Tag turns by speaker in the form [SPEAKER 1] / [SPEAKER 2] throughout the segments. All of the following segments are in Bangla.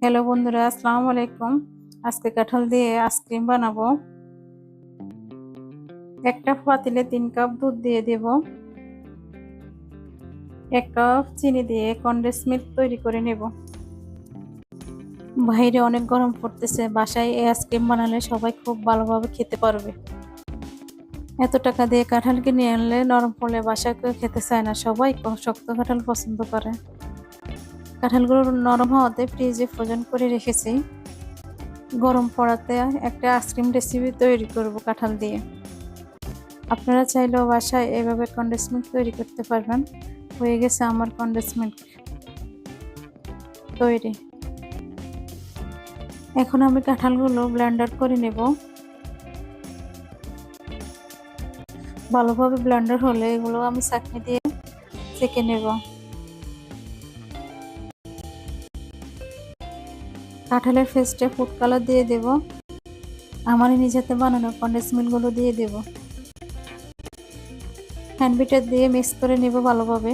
[SPEAKER 1] হ্যালো বন্ধুরা, আসসালামু আলাইকুম। আজকে কাঁঠাল দিয়ে আইসক্রিম বানাবো। একটা পাতিলে 3 কাপ দুধ দিয়ে দেব। 1 কাপ চিনি দিয়ে কনডেন্স মিল্ক তৈরি করে নেব। বাইরে অনেক গরম পড়তেছে, বাসায় এই আইসক্রিম বানালে সবাই খুব ভালোভাবে খেতে পারবে। এত টাকা দিয়ে কাঁঠাল কিনে আনলে নরম পড়লে বাসায় কেউ খেতে চায় না, সবাই শক্ত কাঁঠাল পছন্দ করে। কাঁঠালগুলো নরম হওয়াতে ফ্রিজে ফ্রোজেন করে রেখেছি। গরম পড়াতে একটা আইসক্রিম রেসিপি তৈরি করব কাঁঠাল দিয়ে। আপনারা চাইলেও বাসায় এভাবে কনডেন্স মিল্ক তৈরি করতে পারবেন। হয়ে গেছে আমার কনডেন্স মিল্ক তৈরি। এখন আমি কাঁঠালগুলো ব্লেন্ডার করে নেব। ভালোভাবে ব্লেন্ডার হলে এগুলো আমি চাটনি দিয়ে ছেঁকে নেব। কাঁঠালের পেস্টে ফুড কালার দিয়ে দেব। আমার নিজেতে বানানো কনডেন্স মিল্কগুলো দিয়ে দেব। হ্যান্ড বিটার দিয়ে মিক্স করে নেব ভালোভাবে।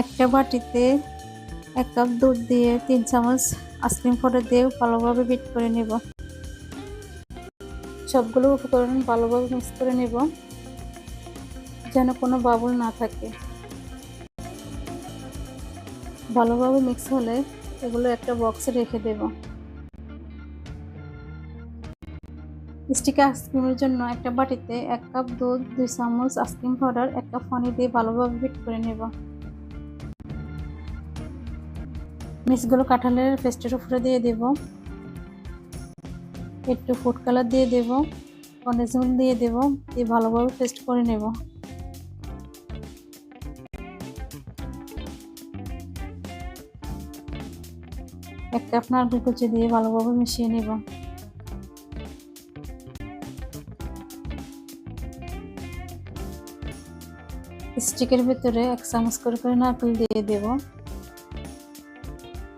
[SPEAKER 1] একটা বাটিতে 1 কাপ দুধ দিয়ে 3 চামচ আইসক্রিম পাউডার দিয়ে ভালোভাবে বিট করে নেব। সবগুলো উপকরণ ভালোভাবে মিক্স করে নেব যেন কোনো বাবল না থাকে। ভালোভাবে মিক্স হলে এগুলো একটা বক্সে রেখে দেব। স্টিক আইসক্রিমের জন্য একটা বাটিতে 1 কাপ দুধ, 2 চামচ আইসক্রিম পাউডার, 1 কাপ পানি দিয়ে ভালোভাবে বিট করে নেব। মিক্সগুলো কাঁঠালের পেস্টের উপরে দিয়ে দেব। একটু ফুড কালার দিয়ে দেব, কনডেন্স মিল্ক দিয়ে দেব, দিয়ে ভালোভাবে পেস্ট করে নেব। এক কাপ নারকেল কুচি দিয়ে ভালোভাবে মিশিয়ে নেব। স্টিকের ভিতরে 1 চামচ করে নারকেল দিয়ে দেব।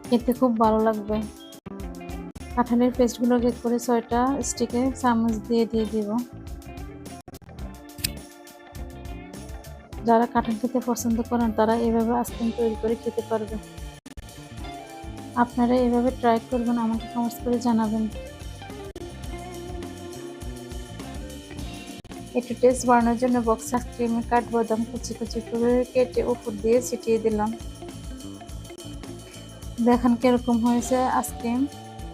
[SPEAKER 1] খেতে খুব ভালো লাগবে। কাঁঠালের পেস্টগুলোকে করে 6টা স্টিকে চামচ দিয়ে দেব। যারা কাঁঠাল খেতে পছন্দ করেন তারা এভাবে আইসক্রিম তৈরি করে খেতে পারবে। আপনারা এভাবে ট্রাই করবেন, আমাকে কমেন্টস করে জানাবেন। একটু টেস্ট বাড়ানোর জন্য বক্সে আইসক্রিমের কাঠবাদাম কুচি কুচি করে কেটে উপর দিয়ে ছিটিয়ে দিলাম। দেখেন কিরকম হয়েছে আইসক্রিম,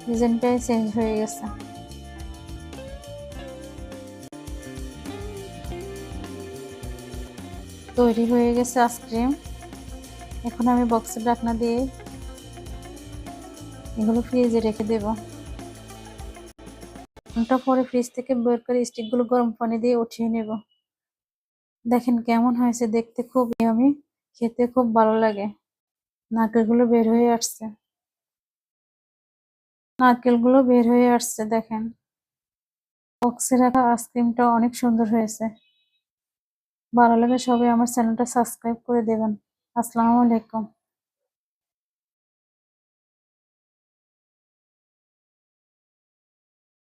[SPEAKER 1] ডিজাইনটাই চেঞ্জ হয়ে গেছে। তৈরি হয়ে গেছে আইসক্রিম। এখন আমি বক্সের ঢাকনা দিয়ে এগুলো ফ্রিজে রেখে দেব। ঘন্টা পরে ফ্রিজ থেকে বের করে স্টিকগুলো গরম পানি দিয়ে উঠিয়ে নেব। দেখেন কেমন হয়েছে, দেখতে খুব ইয়ামি, খেতে খুব ভালো লাগে। নারকেলগুলো বের হয়ে আসছে দেখেন। বক্সে রাখা আইসক্রিমটা অনেক সুন্দর হয়েছে। ভালো লাগে সবাই আমার চ্যানেলটা সাবস্ক্রাইব করে দেবেন। আসসালামু আলাইকুম।